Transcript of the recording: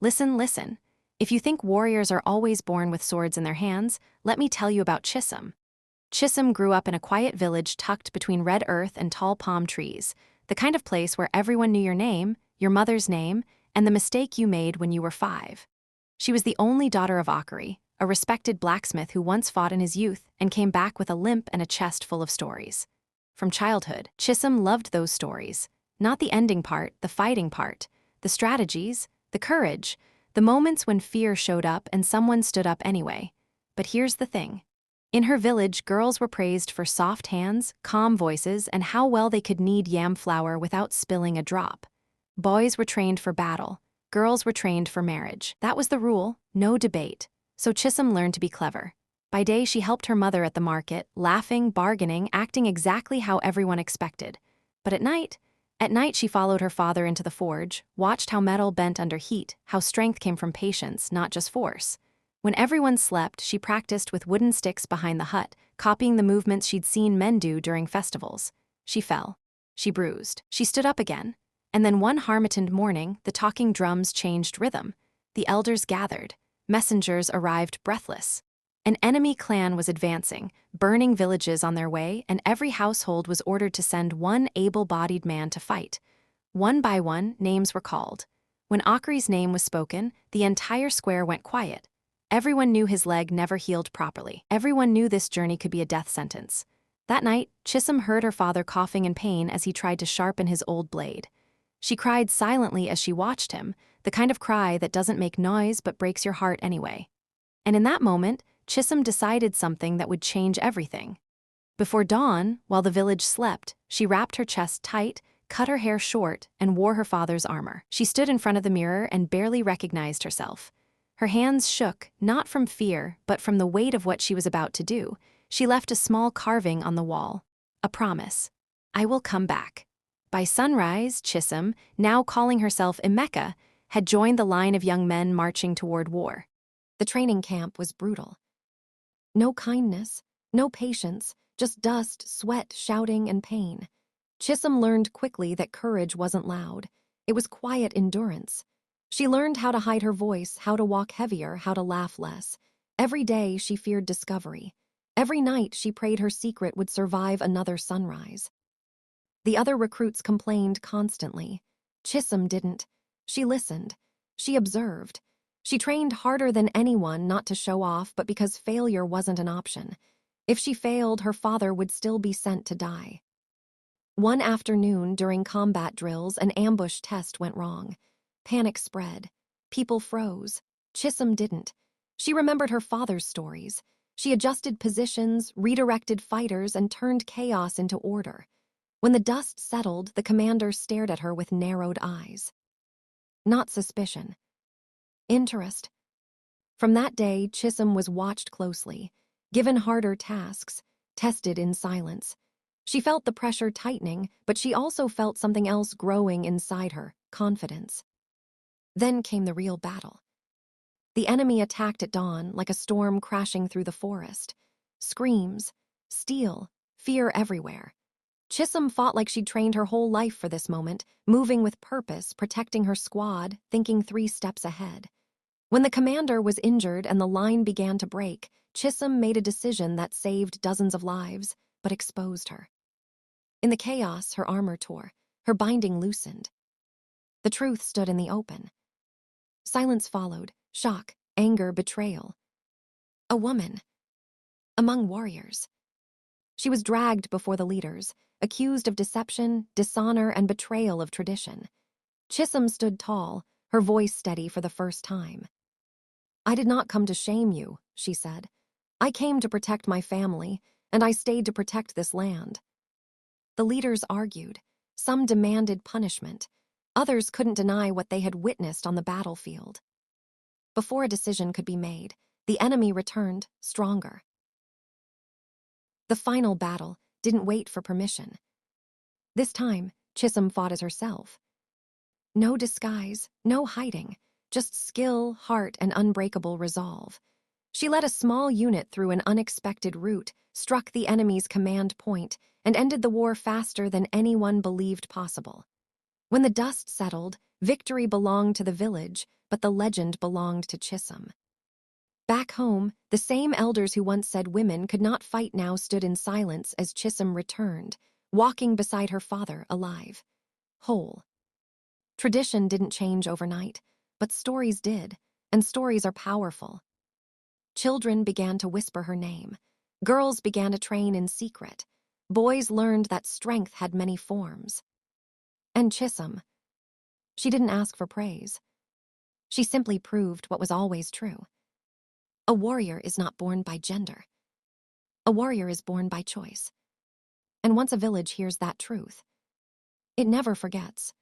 Listen, listen. If you think warriors are always born with swords in their hands, let me tell you about Chisom. Chisom grew up in a quiet village tucked between red earth and tall palm trees, the kind of place where everyone knew your name, your mother's name, and the mistake you made when you were 5. She was the only daughter of Akari, a respected blacksmith who once fought in his youth and came back with a limp and a chest full of stories. From childhood, Chisom loved those stories. Not the ending part, the fighting part, the strategies, the courage, the moments when fear showed up and someone stood up anyway. But here's the thing. In her village, girls were praised for soft hands, calm voices, and how well they could knead yam flour without spilling a drop. Boys were trained for battle. Girls were trained for marriage. That was the rule, no debate. So Chisom learned to be clever. By day, she helped her mother at the market, laughing, bargaining, acting exactly how everyone expected. But at night she followed her father into the forge, watched how metal bent under heat, how strength came from patience, not just force. When everyone slept, she practiced with wooden sticks behind the hut, copying the movements she'd seen men do during festivals. She fell. She bruised. She stood up again. And then one Harmattan morning, the talking drums changed rhythm. The elders gathered. Messengers arrived breathless. An enemy clan was advancing, burning villages on their way, and every household was ordered to send one able-bodied man to fight. One by one, names were called. When Akari's name was spoken, the entire square went quiet. Everyone knew his leg never healed properly. Everyone knew this journey could be a death sentence. That night, Chisom heard her father coughing in pain as he tried to sharpen his old blade. She cried silently as she watched him, the kind of cry that doesn't make noise but breaks your heart anyway. And in that moment, Chisom decided something that would change everything. Before dawn, while the village slept, she wrapped her chest tight, cut her hair short, and wore her father's armor. She stood in front of the mirror and barely recognized herself. Her hands shook, not from fear, but from the weight of what she was about to do. She left a small carving on the wall. A promise. I will come back. By sunrise, Chisom, now calling herself Emeka, had joined the line of young men marching toward war. The training camp was brutal. No kindness, no patience, just dust, sweat, shouting, and pain. Chisom learned quickly that courage wasn't loud. It was quiet endurance. She learned how to hide her voice, how to walk heavier, how to laugh less. Every day she feared discovery. Every night she prayed her secret would survive another sunrise. The other recruits complained constantly. Chisom didn't. She listened. She observed. She trained harder than anyone, not to show off, but because failure wasn't an option. If she failed, her father would still be sent to die. One afternoon, during combat drills, an ambush test went wrong. Panic spread. People froze. Chisom didn't. She remembered her father's stories. She adjusted positions, redirected fighters, and turned chaos into order. When the dust settled, the commander stared at her with narrowed eyes. Not suspicion. Interest. From that day, Chisom was watched closely, given harder tasks, tested in silence. She felt the pressure tightening, but she also felt something else growing inside her, confidence. Then came the real battle. The enemy attacked at dawn, like a storm crashing through the forest. Screams, steel, fear everywhere. Chisom fought like she'd trained her whole life for this moment, moving with purpose, protecting her squad, thinking 3 steps ahead. When the commander was injured and the line began to break, Chisom made a decision that saved dozens of lives, but exposed her. In the chaos, her armor tore, her binding loosened. The truth stood in the open. Silence followed, shock, anger, betrayal. A woman. Among warriors. She was dragged before the leaders, accused of deception, dishonor, and betrayal of tradition. Chisom stood tall, her voice steady for the first time. I did not come to shame you, she said. I came to protect my family, and I stayed to protect this land. The leaders argued. Some demanded punishment. Others couldn't deny what they had witnessed on the battlefield. Before a decision could be made, the enemy returned, stronger. The final battle didn't wait for permission. This time, Chisom fought as herself. No disguise, no hiding, just skill, heart, and unbreakable resolve. She led a small unit through an unexpected route, struck the enemy's command point, and ended the war faster than anyone believed possible. When the dust settled, victory belonged to the village, but the legend belonged to Chisom. Back home, the same elders who once said women could not fight now stood in silence as Chisom returned, walking beside her father, alive, whole. Tradition didn't change overnight, but stories did, and stories are powerful. Children began to whisper her name. Girls began to train in secret. Boys learned that strength had many forms. And Chisom, she didn't ask for praise. She simply proved what was always true. A warrior is not born by gender. A warrior is born by choice. And once a village hears that truth, it never forgets.